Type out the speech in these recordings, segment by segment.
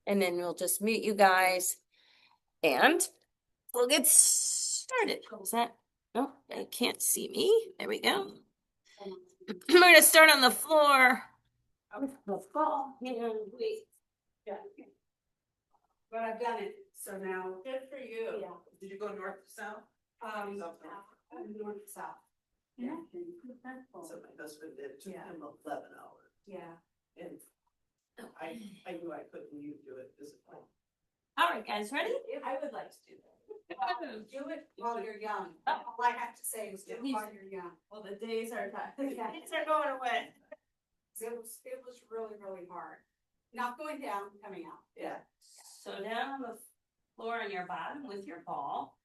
And then we'll just mute you guys and we'll get started. Is that, no, they can't see me. There we go. We're going to start on the floor. With the ball and wait. Yeah. But I've done it, so now. Good for you. Yeah. Did you go north to south? North to south. Yeah. So my husband did, it took Yeah. him 11 hours. Yeah. And I knew I couldn't do it physically. All right, guys, ready? I would like to do that. Do it while you're young. All I have to say is do it while you're young. Well, the days are tough. Yeah. Days are going away. It was really, really hard. Not going down, coming out. Yeah. So down on the floor on your bottom with your ball.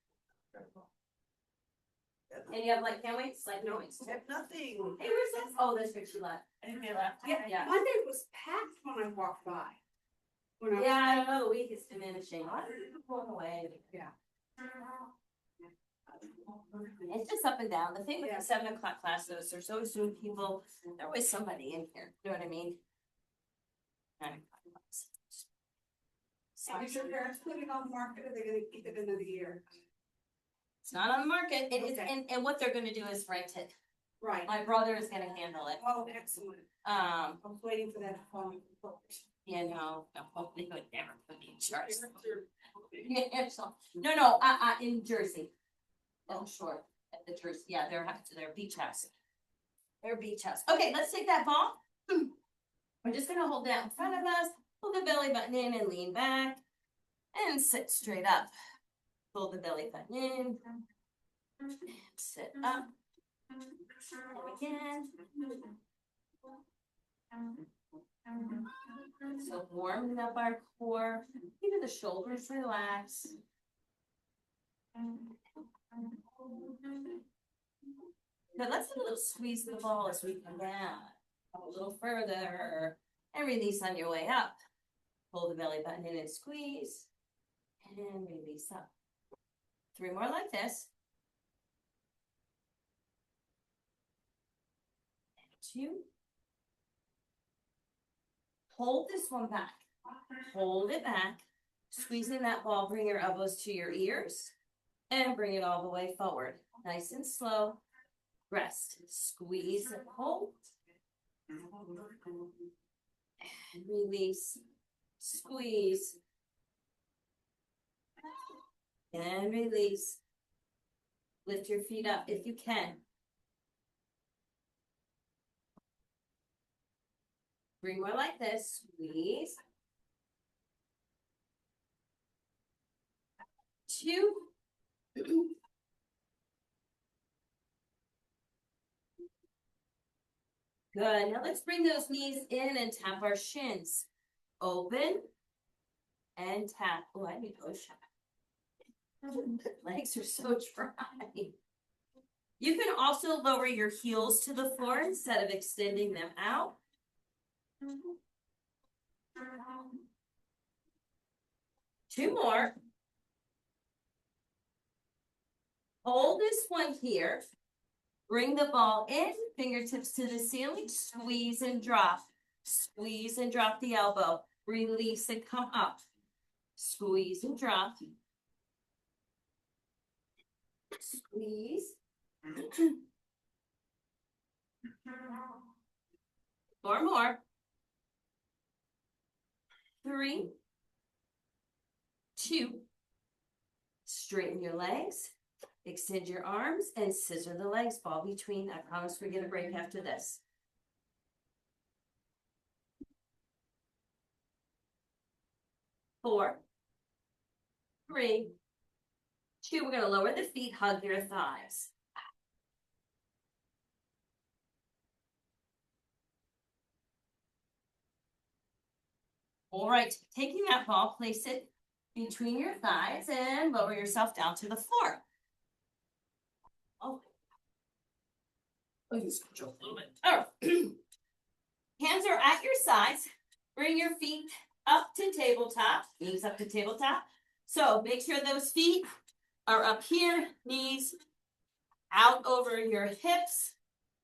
And you have like hand weights, like no weights. I have nothing. Hey, where's this? Oh, there's picture left. Anything left? Yeah. Monday was packed when I walked by. Yeah, I don't know, the week is diminishing. It's going away. Yeah. It's just up and down. The thing with the 7 o'clock classes, there's always new people. There's always somebody in here. You know what I mean? 9 o'clock classes. Is your parents putting it on the market, or are they gonna keep it into the year? It's not on the market. It is, Okay. and what they're gonna do is rent it. Right. My brother is gonna handle it. Oh, excellent. I was waiting for that to call. You know, they would never put me in charge. Yeah, so- No, in Jersey. Oh, sure, at the Jersey, yeah, they're beach house. Their beach house. Okay, let's take that ball. We're just gonna hold that in front of us, pull the belly button in and lean back, and sit straight up. Pull the belly button in, and sit up. And again. So warming up our core, even the shoulders relax. Now let's do a little squeeze the ball as we come down. A little further and release on your way up. Pull the belly button in and squeeze and release up. 3 more like this. And 2. Hold this one back. Hold it back. Squeezing that ball, bring your elbows to your ears and bring it all the way forward. Nice and slow. Rest. Squeeze and hold. And release. Squeeze. And release. Lift your feet up if you can. Three more like this. Squeeze. 2. Good. Now let's bring those knees in and tap our shins. Open and tap. Oh, I need to shut. Legs are so dry. You can also lower your heels to the floor instead of extending them out. 2 more. Hold this one here. Bring the ball in, fingertips to the ceiling, squeeze and drop. Squeeze and drop the elbow. Release and come up. Squeeze and drop. Squeeze. 4 more. 3, 2. Straighten your legs. Extend your arms and scissor the legs. Ball between. I promise we get a break after this. 4, 3, 2. We're going to lower the feet. Hug your thighs. All right. Taking that ball, place it between your thighs and lower yourself down to the floor. Oh, just a little bit. All right. Hands are at your sides. Bring your feet up to tabletop. Knees up to tabletop. So make sure those feet are up here. Knees out over your hips.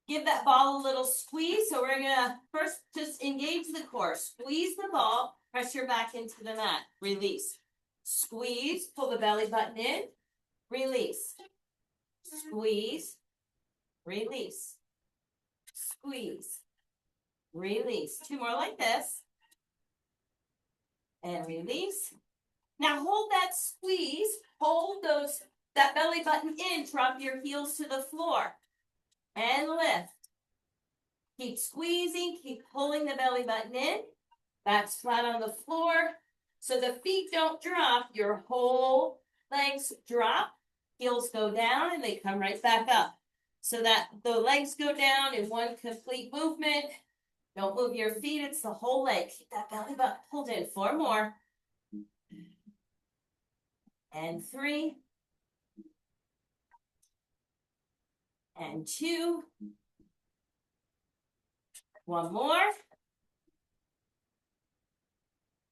Give that ball a little squeeze. So we're gonna first just engage the core. Squeeze the ball. Press your back into the mat. Release. Squeeze. Pull the belly button in. Release. Squeeze. Release. Squeeze. Release. 2 more like this. And release. Now hold that squeeze. Hold that belly button in. Drop your heels to the floor. And lift. Keep squeezing. Keep pulling the belly button in. Back's flat on the floor. So the feet don't drop. Your whole legs drop. Heels go down and they come right back up. So that the legs go down in one complete movement. Don't move your feet. It's the whole leg. Keep that belly button pulled in. 4 more. And 3. And 2. 1 more.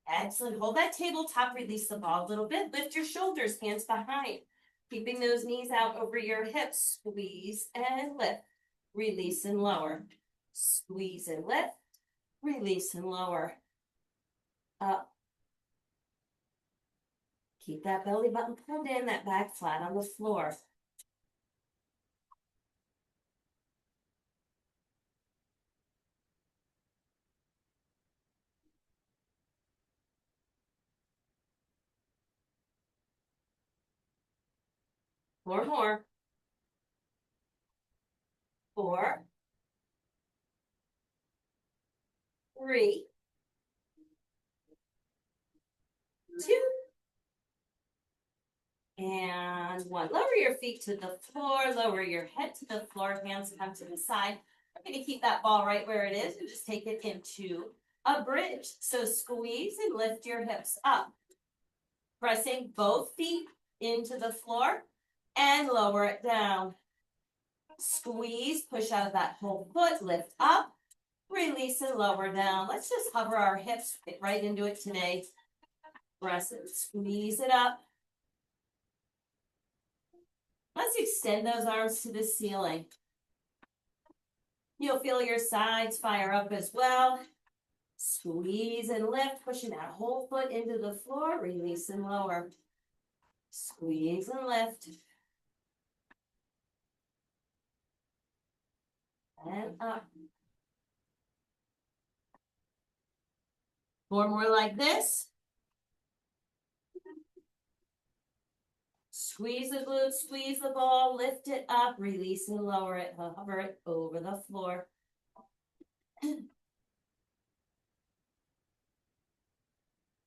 Excellent. Hold that tabletop. Release the ball a little bit. Lift your shoulders, hands behind. Keeping those knees out over your hips. Squeeze and lift. Release and lower. Squeeze and lift. Release and lower. Up. Keep that belly button pulled in, that back flat on the floor. Four more. 4. 3. 2. And 1. Lower your feet to the floor. Lower your head to the floor. Hands come to the side. I'm going to keep that ball right where it is and just take it into a bridge. So squeeze and lift your hips up. Pressing both feet into the floor and lower it down. Squeeze, push out of that whole foot, lift up, release and lower down. Let's just hover our hips, get right into it today. Press it, squeeze it up. Let's extend those arms to the ceiling. You'll feel your sides fire up as well. Squeeze and lift, pushing that whole foot into the floor, release and lower. Squeeze and lift. And up. 4 more like this. Squeeze the glutes, squeeze the ball, lift it up, release and lower it, hover it over the floor.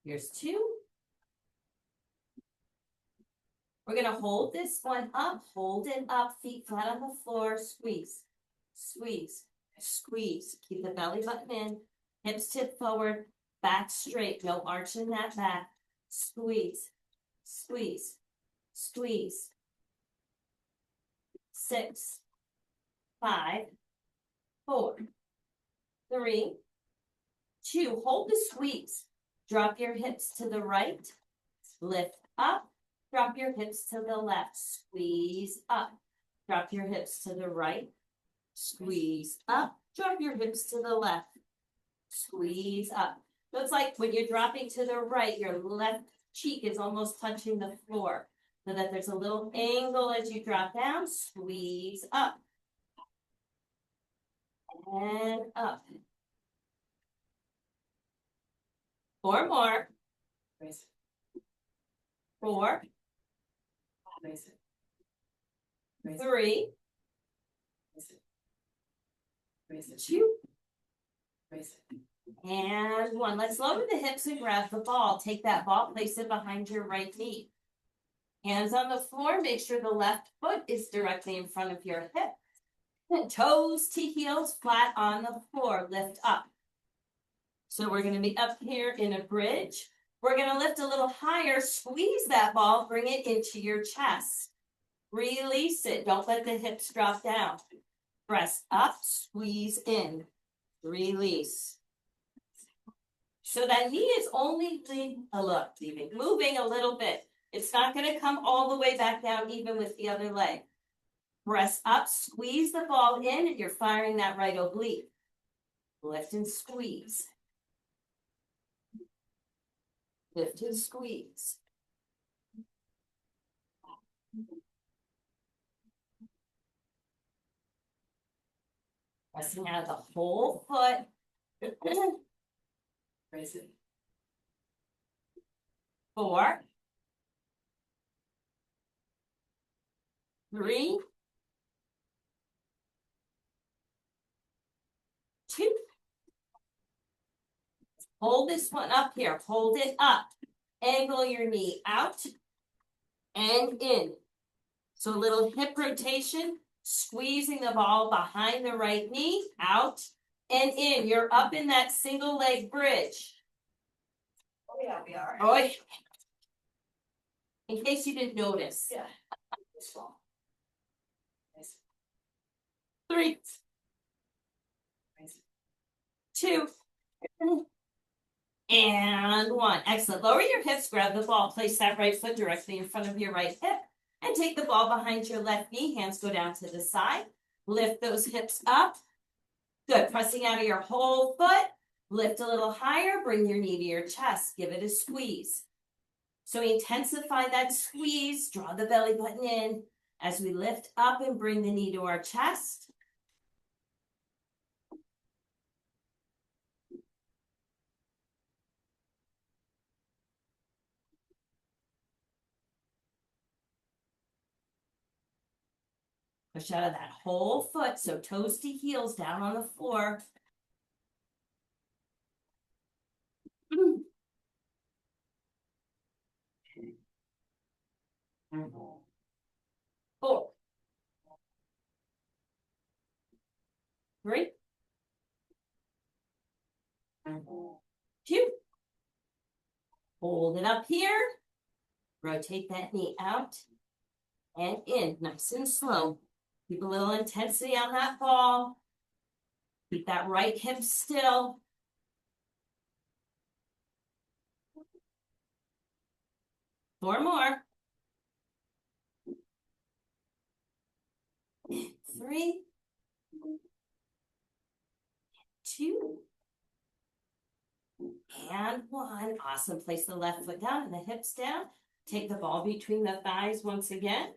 Here's 2. We're going to hold this one up, hold it up, feet flat on the floor, squeeze, squeeze, squeeze. Keep the belly button in, hips tip forward, back straight, no arch in that back. Squeeze, squeeze, squeeze. 6, 5, 4, 3, 2. Hold the squeeze. Drop your hips to the right, lift up. Drop your hips to the left, squeeze up. Drop your hips to the right, squeeze up. Drop your hips to the left, squeeze up. So it's like when you're dropping to the right, your left cheek is almost touching the floor. So that there's a little angle as you drop down, squeeze up. And up. 4 more. 4. 3. 2. And 1. Let's lower the hips and grab the ball. Take that ball, place it behind your right knee. Hands on the floor. Make sure the left foot is directly in front of your hip. And toes to heels flat on the floor. Lift up. So we're going to be up here in a bridge. We're going to lift a little higher. Squeeze that ball. Bring it into your chest. Release it. Don't let the hips drop down. Press up. Squeeze in. Release. So that knee is only moving a little bit. It's not going to come all the way back down even with the other leg. Press up, squeeze the ball in, and you're firing that right oblique. Lift and squeeze. Lift and squeeze. Pressing out the whole foot. Raise it. 4, 3, 2. Hold this one up here. Hold it up. Angle your knee out and in. So a little hip rotation, squeezing the ball behind the right knee, out and in. You're up in that single leg bridge. Oh, yeah, we are. Oh, yeah. In case you didn't notice. Yeah. 3, 2, and 1. Excellent. Lower your hips, grab the ball, place that right foot directly in front of your right hip, and take the ball behind your left knee. Hands go down to the side. Lift those hips up. Good. Pressing out of your whole foot. Lift a little higher. Bring your knee to your chest. Give it a squeeze. So intensify that squeeze. Draw the belly button in as we lift up and bring the knee to our chest. Push out of that whole foot, so toes to heels down on the floor. 4, 3, 2. Hold it up here. Rotate that knee out and in, nice and slow. Keep a little intensity on that ball. Keep that right hip still. Four more. 3, 2, and 1. Awesome. Place the left foot down and the hips down. Take the ball between the thighs once again.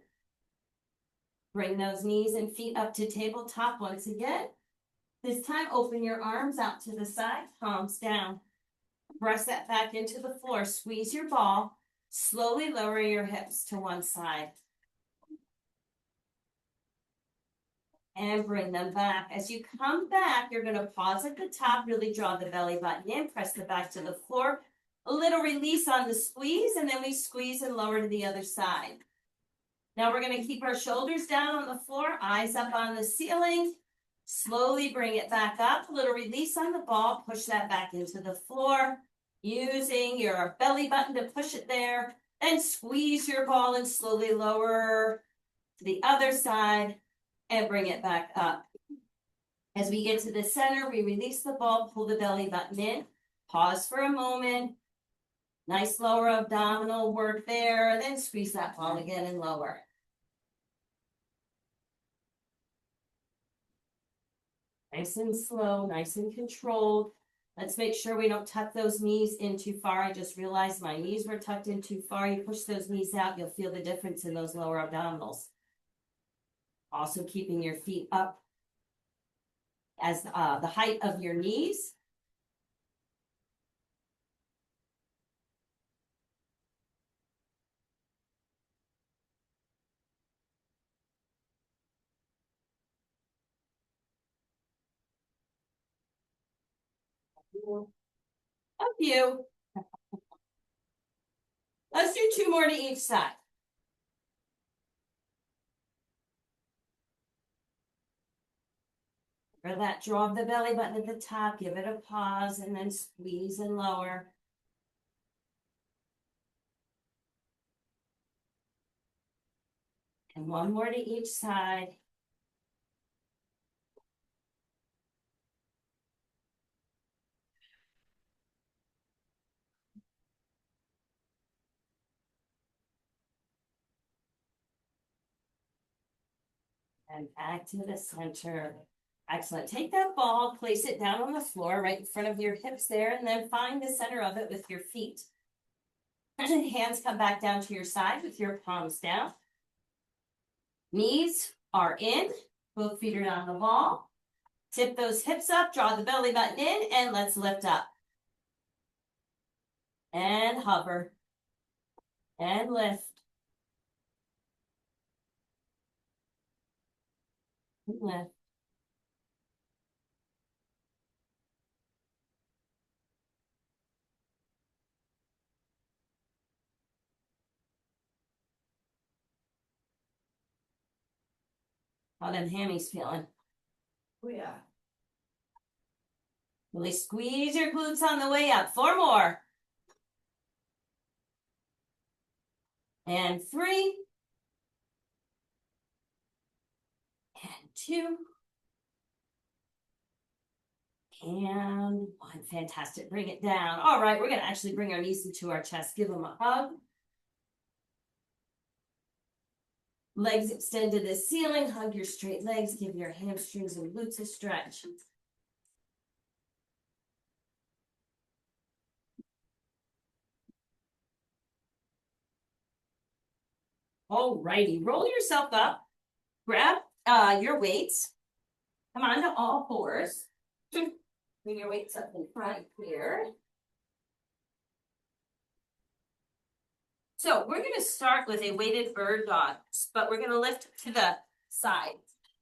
Bring those knees and feet up to tabletop once again. This time, open your arms out to the side, palms down. Press that back into the floor. Squeeze your ball. Slowly lower your hips to one side. And bring them back. As you come back, you're going to pause at the top, really draw the belly button in, press the back to the floor. A little release on the squeeze, and then we squeeze and lower to the other side. Now we're going to keep our shoulders down on the floor, eyes up on the ceiling. Slowly bring it back up, a little release on the ball, push that back into the floor, using your belly button to push it there, then squeeze your ball and slowly lower to the other side and bring it back up. As we get to the center, we release the ball, pull the belly button in, pause for a moment, nice lower abdominal work there, then squeeze that ball again and lower. Nice and slow, nice and controlled. Let's make sure we don't tuck those knees in too far. I just realized my knees were tucked in too far. You push those knees out, you'll feel the difference in those lower abdominals. Also keeping your feet up as the height of your knees. A few. Let's do 2 more to each side. For that, draw the belly button at the top, give it a pause, and then squeeze and lower. And 1 more to each side. And back to the center. Excellent. Take that ball, place it down on the floor right in front of your hips there, and then find the center of it with your feet. Hands come back down to your side with your palms down. Knees are in, both feet are on the wall. Tip those hips up, draw the belly button in, and let's lift up. And hover. And lift. And lift. How them hammies feeling? Oh, yeah. Really squeeze your glutes on the way up. 4 more. And 3. And 2. And 1. Fantastic. Bring it down. All right, we're going to actually bring our knees into our chest. Give them a hug. Legs extend to the ceiling. Hug your straight legs. Give your hamstrings and glutes a stretch. All righty. Roll yourself up. Grab your weights. Come on to all fours. Bring your weights up in front here. So we're going to start with a weighted bird dog, but we're going to lift to the side.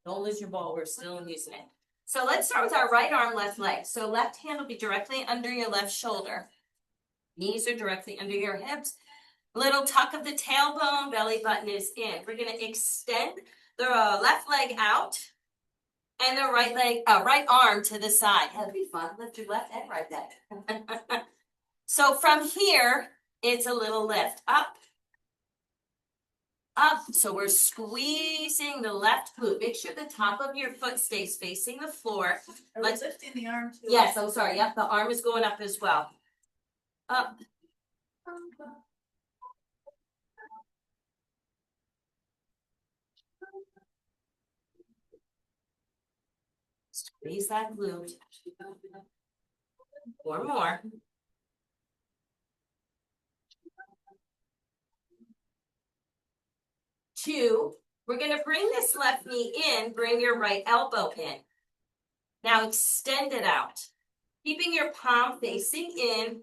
Don't lose your ball. We're still using it. So let's start with our right arm, left leg. So left hand will be directly under your left shoulder. Knees are directly under your hips. Little tuck of the tailbone, belly button is in. We're going to extend the left leg out and the right arm to the side. That'll be fun. Lift your left and right leg. So from here, it's a little lift. Up. Up. So we're squeezing the left glute. Make sure the top of your foot stays facing the floor. Let's lifting the arm too. Yes, I'm sorry. Yep, the arm is going up as well. Up. Squeeze that glute. 4 more. Two. We're going to bring this left knee in. Bring your right elbow in. Now extend it out. Keeping your palm facing in.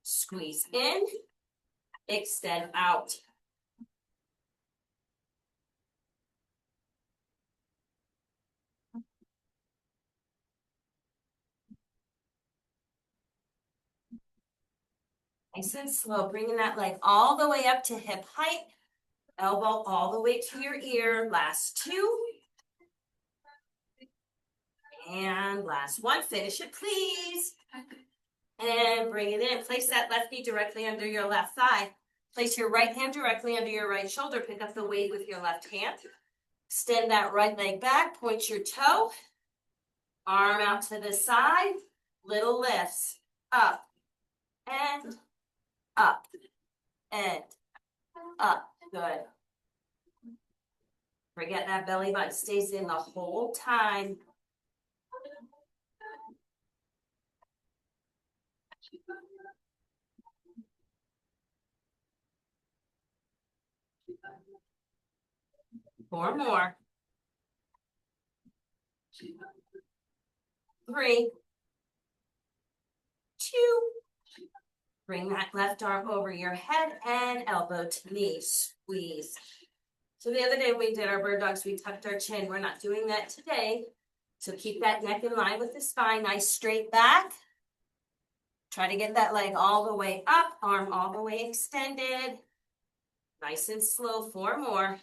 Squeeze in. Extend out. Nice and slow, bringing that leg all the way up to hip height. Elbow all the way to your ear. Last 2. And last 1. Finish it, please. And bring it in. Place that left knee directly under your left thigh. Place your right hand directly under your right shoulder. Pick up the weight with your left hand. Extend that right leg back. Point your toe. Arm out to the side. Little lifts. Up. And up. And up. Good. Forget that belly button stays in the whole time. Four more. 3, 2. Bring that left arm over your head and elbow to knee. Squeeze. So the other day we did our bird dogs, we tucked our chin. We're not doing that today. So keep that neck in line with the spine. Nice straight back. Try to get that leg all the way up. Arm all the way extended. Nice and slow. 4 more.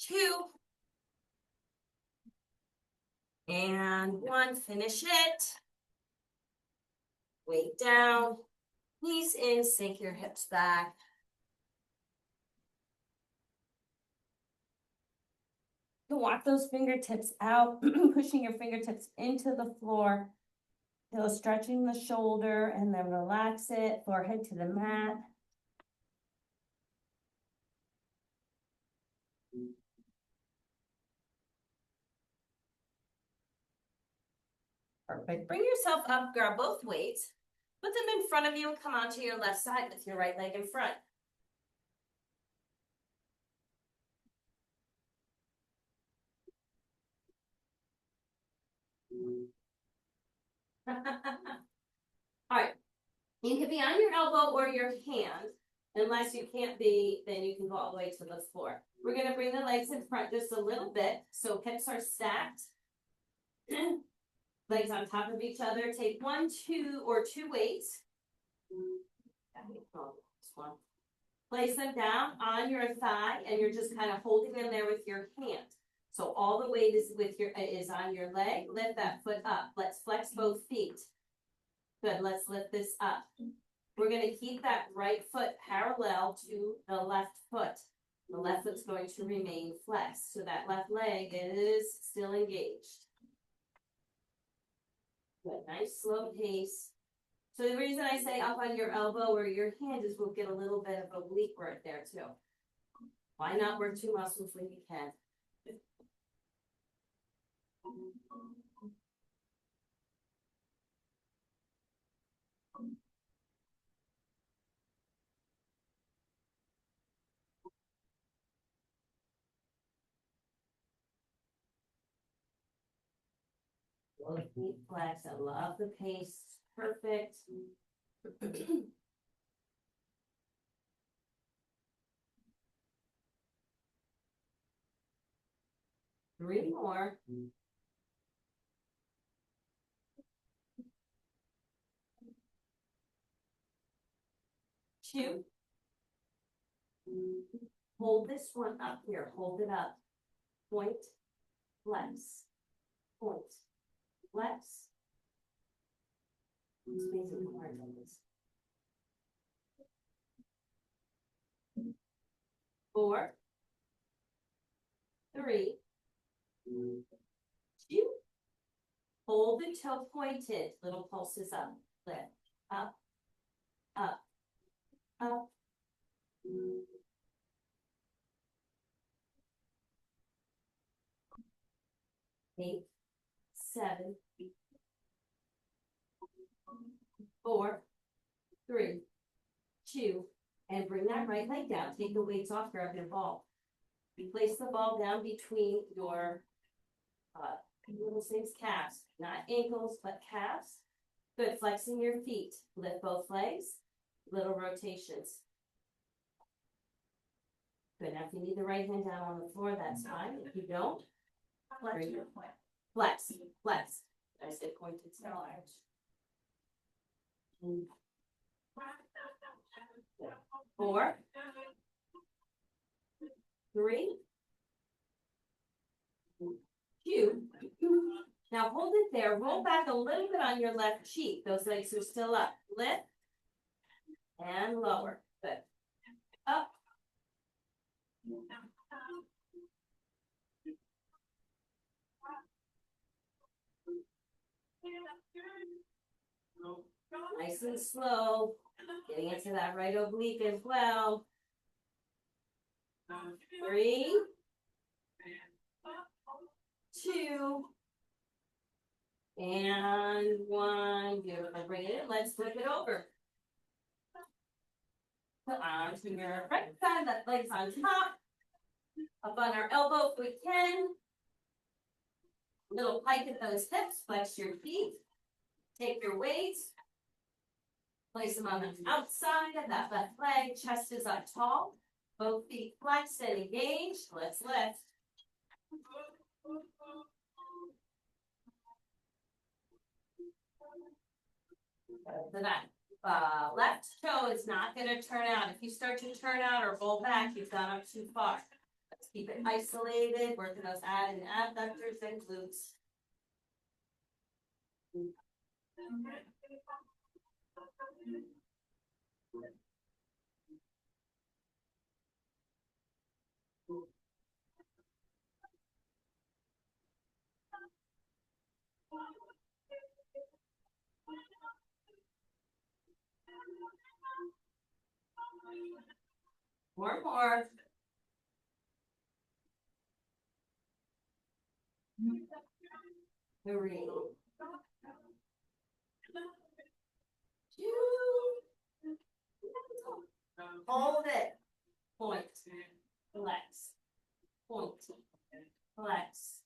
2. And 1. Finish it. Weight down. Knees in. Sink your hips back. You walk those fingertips out, pushing your fingertips into the floor. Feel stretching the shoulder and then relax it. Forehead to the mat. Perfect. Bring yourself up, grab both weights. Put them in front of you and come onto your left side with your right leg in front. All right. You can be on your elbow or your hand. Unless you can't be, then you can go all the way to the floor. We're going to bring the legs in front just a little bit. So hips are stacked. Legs on top of each other. Take two weights. Place them down on your thigh, and you're just kind of holding them there with your hand. So all the weight is on your leg. Lift that foot up. Let's flex both feet. Good. Let's lift this up. We're going to keep that right foot parallel to the left foot. The left foot's going to remain flexed, so that left leg is still engaged. Good. Nice slow pace. So the reason I say up on your elbow or your hand is we'll get a little bit of oblique work there too. Why not work two muscles when you can? Feet flex. I love the pace. Perfect. 3 more. 2. Hold this one up here. Hold it up. Point, flex, point, flex. It's amazing how hard that is. 4, 3, 2. Hold the toe pointed. Little pulses up. Lift. Up. Up. Up. 8, 7, 4, 3, 2, and bring that right leg down. Take the weights off, grab your ball. Place the ball down between your little things, calves, not ankles, but calves. Good, flexing your feet. Lift both legs, little rotations. Good, now if you need the right hand down on the floor, that's fine. If you don't, flex, flex. I said pointed to large. 4, 3, 2. Now hold it there. Roll back a little bit on your left cheek. Those legs are still up. Lift and lower. Good. Up. Nice and slow. Getting into that right oblique as well. 3, 2, and 1. Beautiful. Bring it in. Let's flip it over. Put arms to your right side. That legs on top. Up on our elbow if we can. Little pike at those hips. Flex your feet. Take your weights. Place them on the outside of that left leg. Chest is up tall. Both feet flexed and engaged. Let's lift. So that left toe is not going to turn out. If you start to turn out or roll back, you've gone up too far. Let's keep it isolated. Working those ab and abductors and glutes. More. 3, Hold it. Point. Relax. Point. Relax.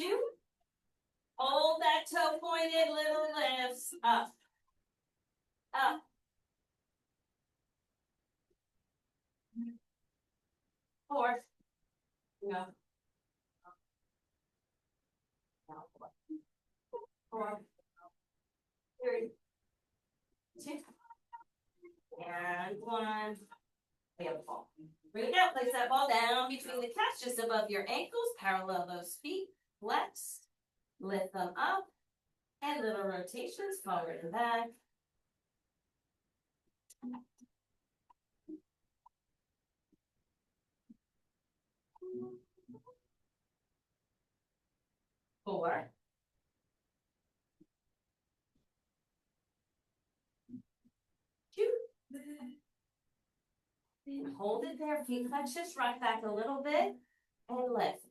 2. Hold that toe pointed, little lifts. Up. Up. 4. No. 4. 3. 2. And 1. Beautiful. Bring it out, place that ball down between the calves, just above your ankles, parallel those feet, flex, lift them up, and little rotations forward and back. 4. 2. And hold it there, feet flex, just rock back a little bit, and lift.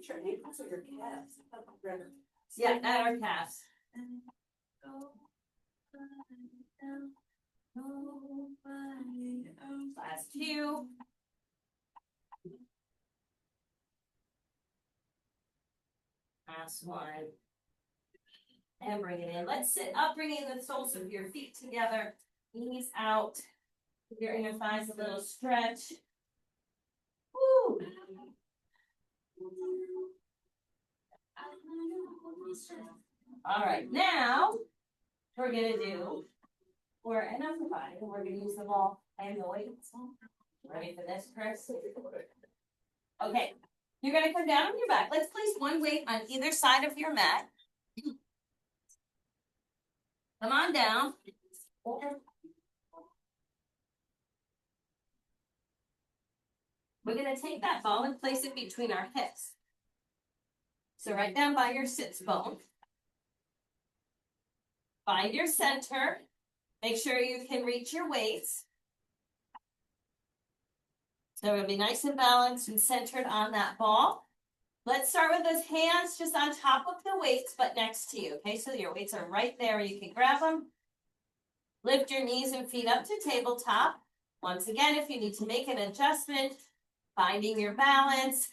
Your ankles or your calves? Yeah, at our calves. Last 2. Last 1. And bring it in. Let's sit up, bringing the soles of your feet together. Knees out. Give your inner thighs a little stretch. Woo. All right, now we're gonna do, and I'm providing, we're gonna use the ball and the weights. Ready for this, Chris? Okay, you're gonna come down on your back. Let's place one weight on either side of your mat. Come on down. We're gonna take that ball and place it between our hips. So right down by your sits bone. Find your center. Make sure you can reach your weights. So it'll be nice and balanced and centered on that ball. Let's start with those hands just on top of the weights, but next to you. Okay, so your weights are right there. You can grab them. Lift your knees and feet up to tabletop. Once again, if you need to make an adjustment, finding your balance,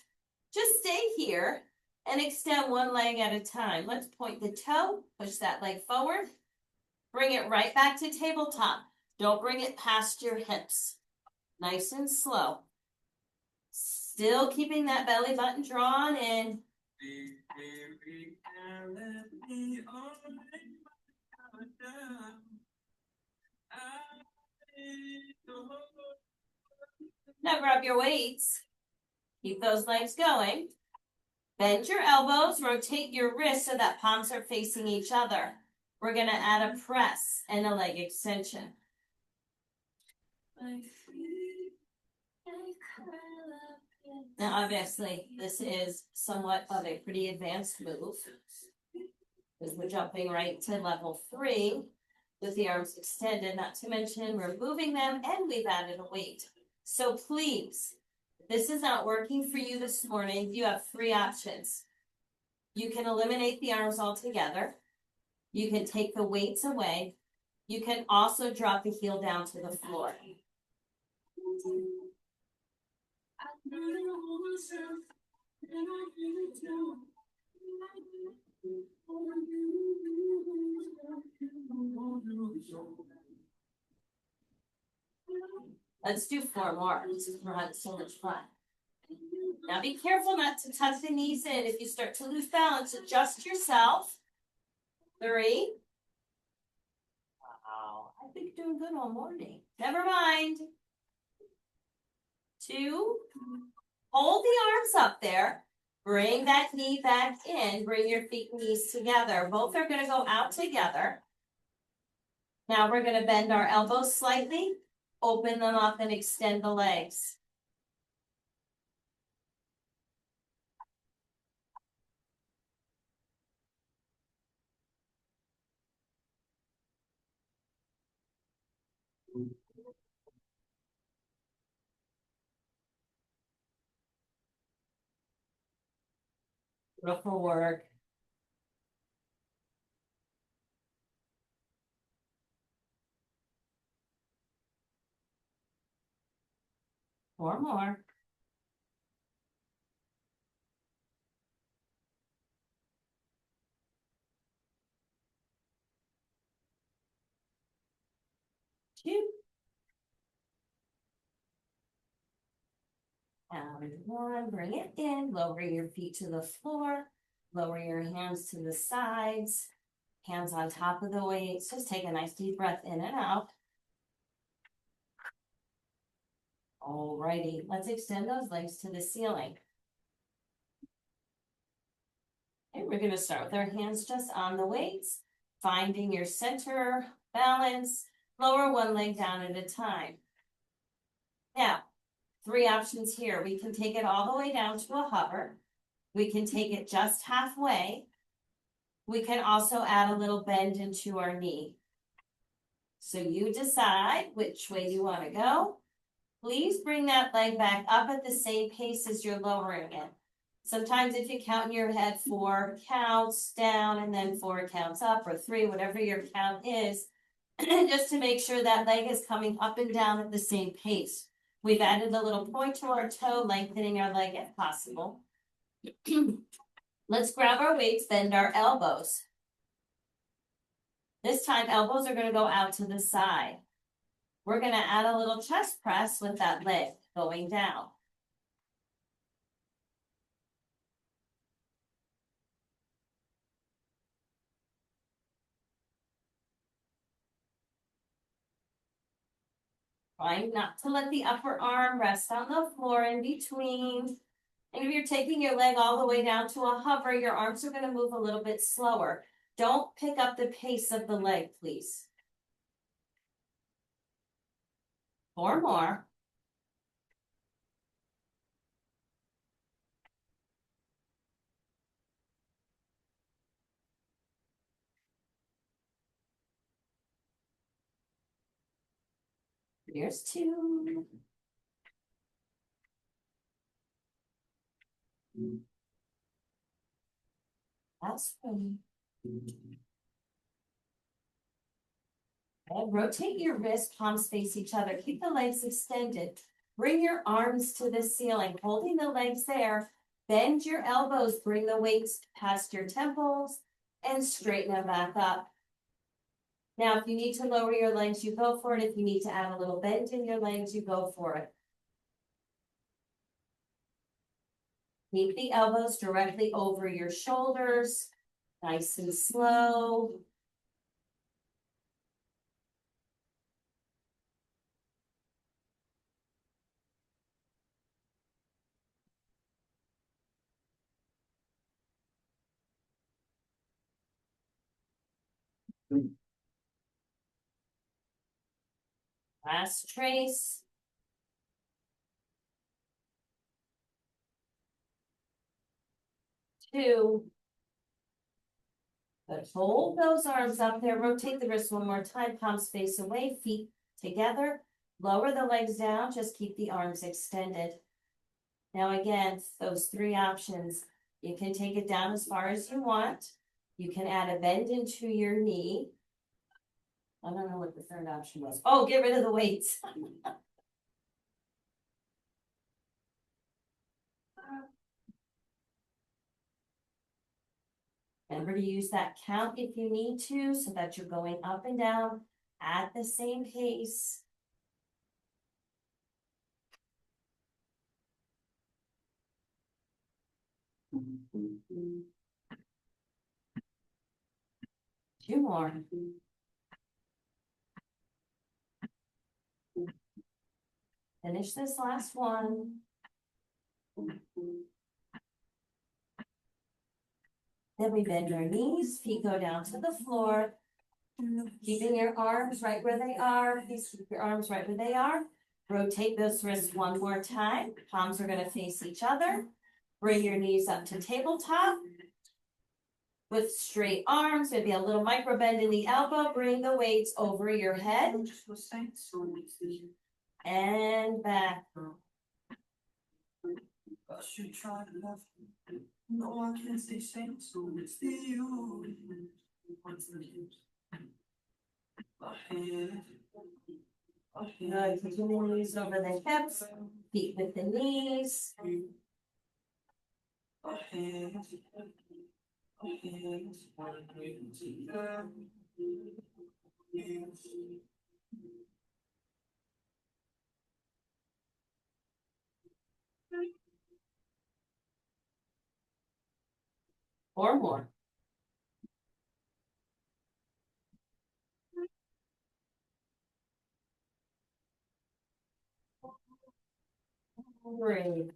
just stay here and extend one leg at a time. Let's point the toe, push that leg forward. Bring it right back to tabletop. Don't bring it past your hips. Nice and slow. Still keeping that belly button drawn in. Now grab your weights. Keep those legs going. Bend your elbows, rotate your wrists so that palms are facing each other. We're going to add a press and a leg extension. Now, obviously, this is somewhat of a pretty advanced move because we're jumping right to level 3 with the arms extended, not to mention we're moving them and we've added a weight. So please, if this is not working for you this morning, you have 3 options. You can eliminate the arms altogether. You can take the weights away. You can also drop the heel down to the floor. Let's do 4 more. We're having so much fun. Now be careful not to tuck the knees in. If you start to lose balance, adjust yourself. 3. Wow, I've been doing good all morning. Never mind. 2. Hold the arms up there. Bring that knee back in. Bring your feet and knees together. Both are going to go out together. Now we're going to bend our elbows slightly. Open them up and extend the legs. Beautiful work. Four more. Two. And one, bring it in, lower your feet to the floor, lower your hands to the sides, hands on top of the weights. Just take a nice deep breath in and out. Alrighty, let's extend those legs to the ceiling. And we're gonna start with our hands just on the weights, finding your center, balance, lower one leg down at a time. Now, three options here. We can take it all the way down to a hover. We can take it just halfway. We can also add a little bend into our knee. So you decide which way you want to go. Please bring that leg back up at the same pace as you're lowering it. Sometimes if you count in your head 4 counts down and then 4 counts up, or 3, whatever your count is, just to make sure that leg is coming up and down at the same pace. We've added a little point to our toe, lengthening our leg if possible. Let's grab our weights, bend our elbows. This time, elbows are going to go out to the side. We're going to add a little chest press with that leg going down. Trying not to let the upper arm rest on the floor in between. And if you're taking your leg all the way down to a hover, your arms are going to move a little bit slower. Don't pick up the pace of the leg, please. 4 more. Here's 2. That's 3. And rotate your wrist, palms face each other. Keep the legs extended. Bring your arms to the ceiling, holding the legs there. Bend your elbows, bring the weights past your temples, and straighten them back up. Now, if you need to lower your legs, you go for it. If you need to add a little bend in your legs, you go for it. Keep the elbows directly over your shoulders, nice and slow. Last trace. Two. But hold those arms up there. Rotate the wrists one more time. Palms face away, feet together. Lower the legs down. Just keep the arms extended. Now again, those 3 options. You can take it down as far as you want. You can add a bend into your knee. I don't know what the third option was. Oh, get rid of the weights. Remember to use that count if you need to, so that you're going up and down at the same pace. Two more. Finish this last one. Then we bend our knees, feet go down to the floor. Keeping your arms right where they are. Please keep your arms right where they are. Rotate those wrists one more time. Palms are going to face each other. Bring your knees up to tabletop. with straight arms, maybe a little micro bend in the elbow. Bring the weights over your head and back. No one can stay same, so it's the you. Good, continue knees over the hips, feet with the knees. Or more. Three.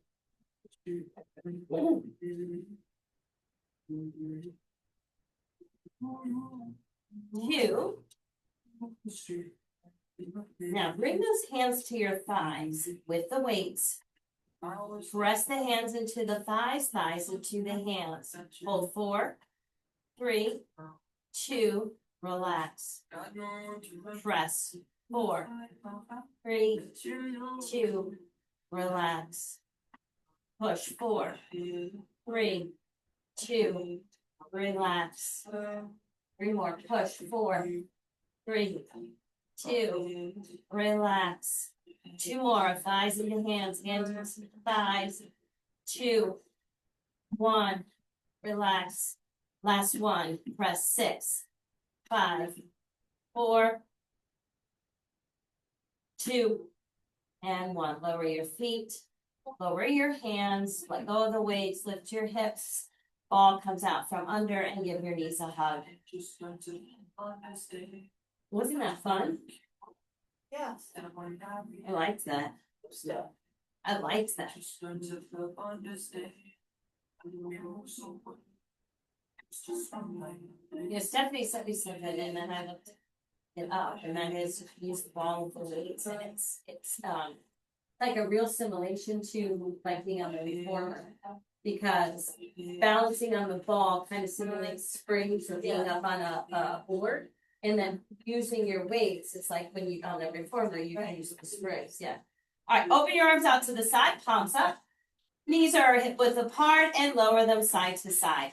2. Now bring those hands to your thighs with the weights. Press the hands into the thighs, thighs into the hands. Hold 4, 3, 2, relax. Press 4, 3, 2, relax. Push 4, 3, 2, relax. 3 more. Push 4, 3, 2, relax. 2 more. Thighs into hands, hands into thighs. 2, 1, relax. Last one. Press 6, 5, 4, 2, and 1. Lower your feet. Lower your hands. Let go of the weights. Lift your hips. Ball comes out from under and give your knees a hug. Wasn't that fun? Yes. I liked that. I liked that. Yeah, Stephanie sent me something and then I looked it up and that is use the ball with the weights and it's like a real simulation to like being on the reformer because balancing on the ball kind of simulates springs or being up on a board. And then using your weights, it's like when you on the reformer, you can use the springs. Yeah. All right, open your arms out to the side, palms up. Knees are hip width apart and lower them side to side.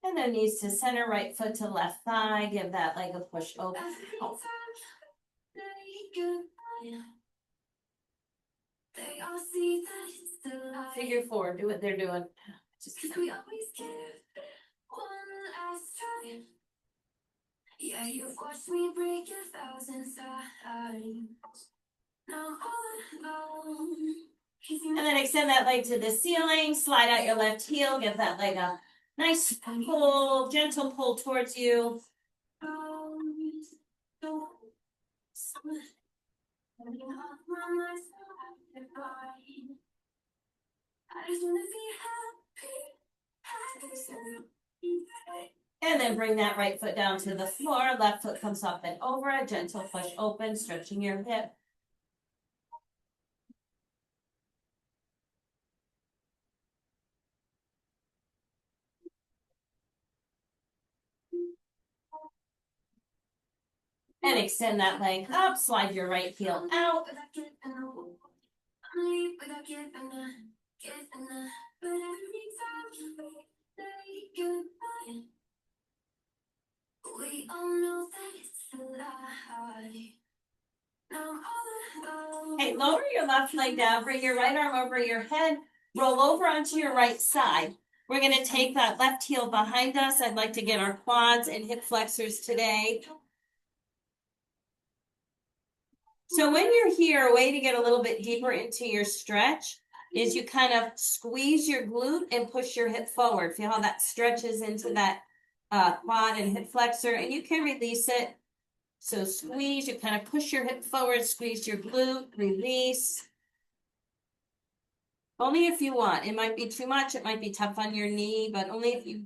And then knees to center, right foot to left thigh. Give that leg a push open. Figure 4, do what they're doing. Just we always give one last try. Yeah, you've watched me break 1,000 times. Now all alone. And then extend that leg to the ceiling. Slide out your left heel. Give that leg a nice pull, gentle pull towards you. And then bring that right foot down to the floor. Left foot comes up and over. A gentle push open, stretching your hip. And extend that leg up. Slide your right heel out. We all know that it's a lie. Hey, lower your left leg down. Bring your right arm over your head. Roll over onto your right side. We're going to take that left heel behind us. I'd like to get our quads and hip flexors today. So when you're here, a way to get a little bit deeper into your stretch is you kind of squeeze your glute and push your hip forward. Feel how that stretches into that quad and hip flexor, and you can release it. So squeeze, you kind of push your hip forward, squeeze your glute, release. Only if you want. It might be too much, it might be tough on your knee, but only if you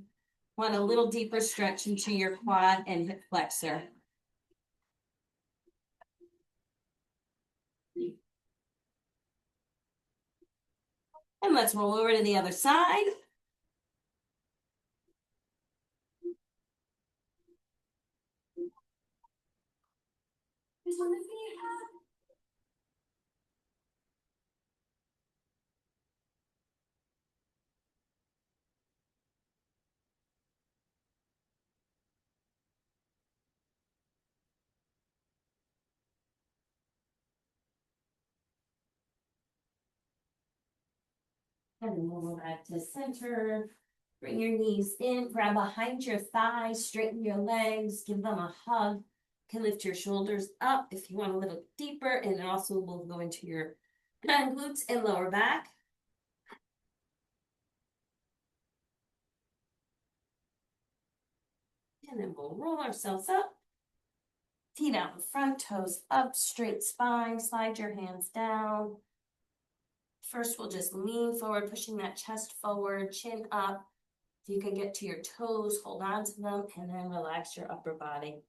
want a little deeper stretch into your quad and hip flexor. And let's roll over to the other side. And roll back to center. Bring your knees in, grab behind your thighs, straighten your legs, give them a hug. You can lift your shoulders up if you want a little deeper, and also will go into your glutes and lower back. And then we'll roll ourselves up. Feet out in front, toes up, straight spine, slide your hands down. First, we'll just lean forward, pushing that chest forward, chin up. If you can get to your toes, hold on to them, and then relax your upper body.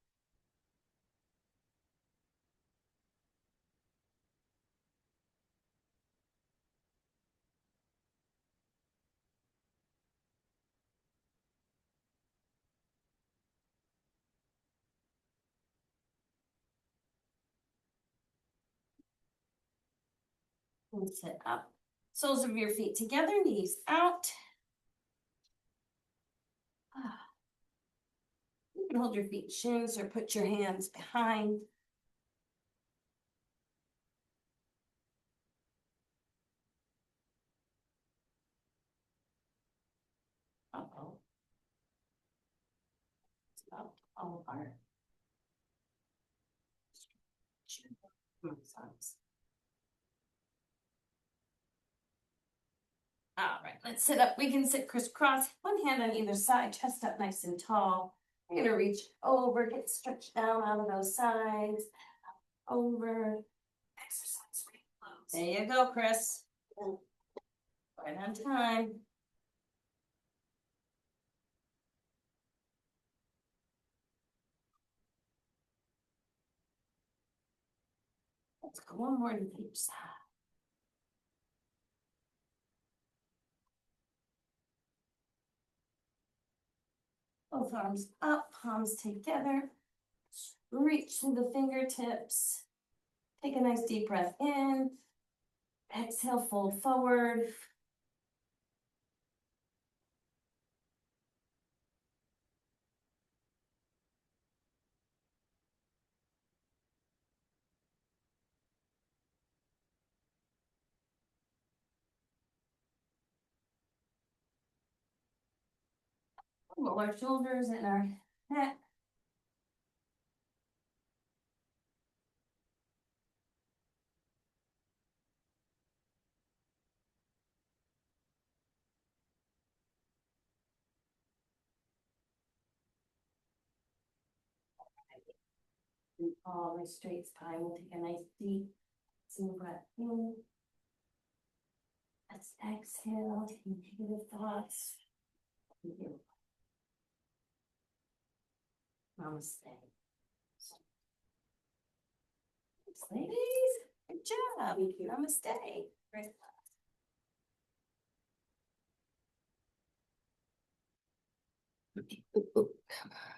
And sit up. Soles of your feet together, knees out. You can hold your feet shins or put your hands behind. Uh-oh. It's about to fall apart. All right, let's sit up. We can sit crisscross, one hand on either side, chest up nice and tall. You're gonna reach over, get stretched down out of those sides, over. Exercise flows. There you go, Chris. Right on time. Let's go one more to each side. Both arms up, palms together. Reach through the fingertips. Take a nice deep breath in. Exhale, fold forward. Roll our shoulders and our neck. And all the straight spine. We'll take a nice deep, slow breath in. Let's exhale, take negative thoughts. Namaste. Thanks, ladies. Good job. Namaste. Great. Come on.